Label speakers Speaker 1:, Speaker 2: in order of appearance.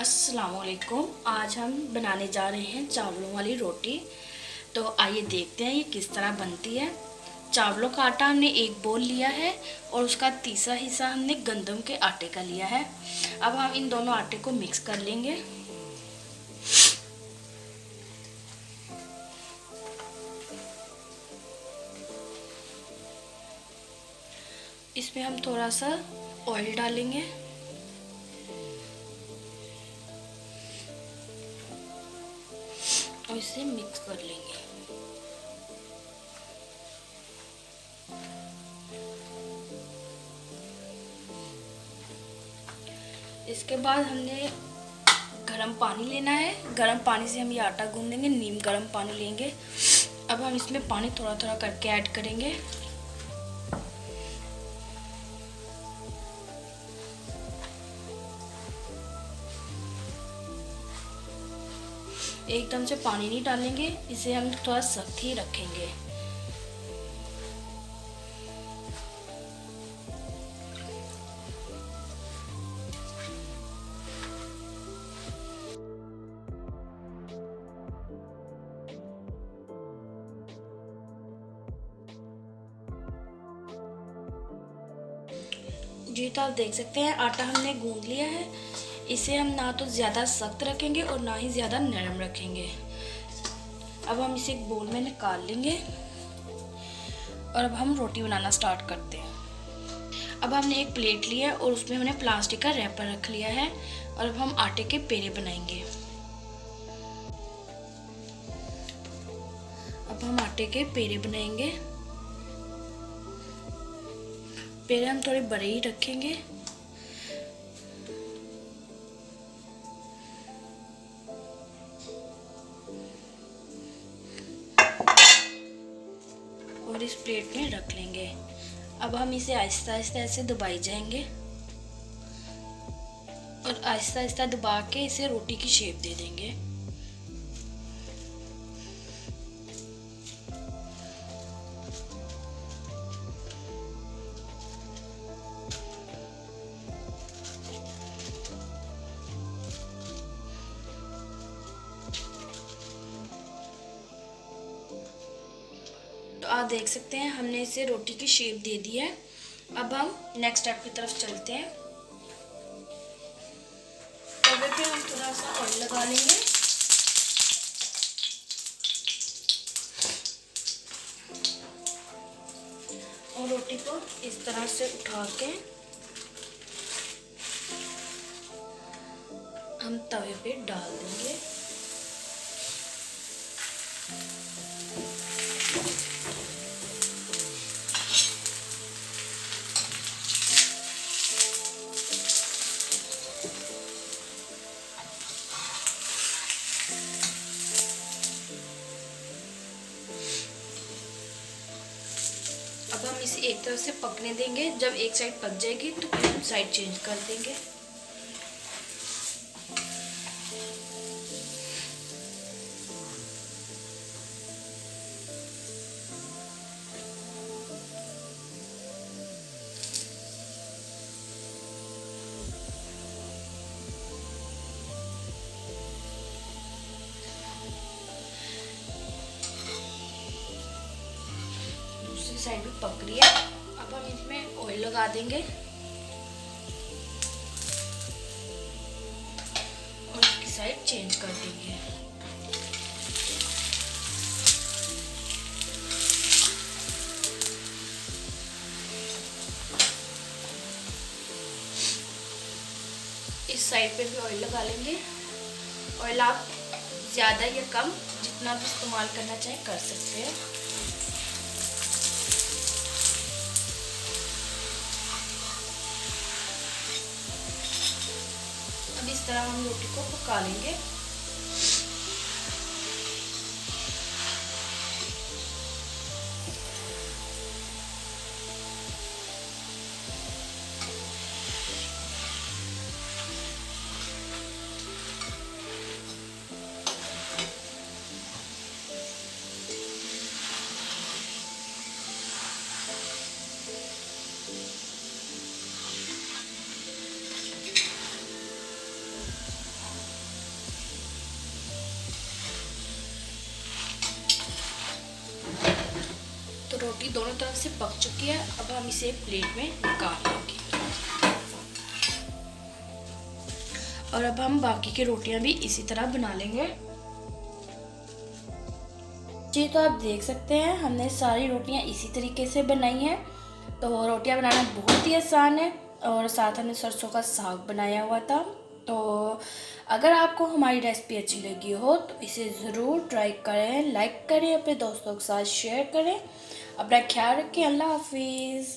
Speaker 1: अस्सलामुअलैकुम। आज हम बनाने जा रहे हैं चावलों वाली रोटी। तो आइए देखते हैं ये किस तरह बनती है। चावलों का आटा हमने एक बोल लिया है और उसका तीसरा हिस्सा हमने गंदम के आटे का लिया है। अब हम इन दोनों आटे को मिक्स कर लेंगे। इसमें हम थोड़ा सा ऑयल डालेंगे और इसे मिक्स कर लेंगे। इसके बाद हमने गरम पानी लेना है। गरम पानी से हम ये आटा गूंद लेंगे। नीम गरम पानी लेंगे। अब हम इसमें पानी थोड़ा थोड़ा करके ऐड करेंगे। एकदम से पानी नहीं डालेंगे, इसे हम थोड़ा सख्त ही रखेंगे। जी तो आप देख सकते हैं आटा हमने गूंद लिया है। इसे हम ना तो ज़्यादा सख्त रखेंगे और ना ही ज़्यादा नरम रखेंगे। अब हम इसे एक बोल में निकाल लेंगे और अब हम रोटी बनाना स्टार्ट करते हैं। अब हमने एक प्लेट लिया और उसमें हमने प्लास्टिक का रैपर रख लिया है और अब हम आटे के पेड़े बनाएंगे। अब हम आटे के पेड़े बनाएंगे। पेड़े हम थोड़े बड़े ही रखेंगे। और इस प्लेट में रख लेंगे। अब हम इसे आहिस्ता आहिस्ता ऐसे दबाई जाएंगे और आहिस्ता आहिस्ता दबा के इसे रोटी की शेप दे देंगे। तो आप देख सकते हैं हमने इसे रोटी की शेप दे दी है। अब हम नेक्स्ट स्टेप की तरफ चलते हैं। तवे पे हम थोड़ा सा ऑयल लगा लेंगे और रोटी को इस तरह से उठा के हम तवे पे डाल देंगे। अब हम इसे एक तरफ से पकने देंगे। जब एक साइड पक जाएगी तो फिर हम साइड चेंज कर देंगे। दूसरी साइड भी पक रही है। अब हम इसमें ऑयल लगा देंगे और इसकी साइड चेंज कर देंगे। इस साइड पे भी ऑयल लगा लेंगे। ऑयल आप ज़्यादा या कम जितना भी इस्तेमाल करना चाहें कर सकते हैं। अब इस तरह हम रोटी को पका लेंगे। रोटी दोनों तरफ से पक चुकी है। अब हम इसे प्लेट में निकाल लेंगे। और अब हम बाकी की रोटियां भी इसी तरह बना लेंगे। जी तो आप देख सकते हैं हमने सारी रोटियां इसी तरीके से बनाई हैं। तो रोटियां बनाना बहुत ही आसान है। और साथ हमने सरसों का साग बनाया हुआ था। तो अगर आपको हमारी रेसिपी अच्छी लगी हो तो इसे ज़रूर ट्राई करें, लाइक करें, अपने दोस्तों के साथ शेयर करें। अपना ख्याल रखें। अल्लाह हाफिज़।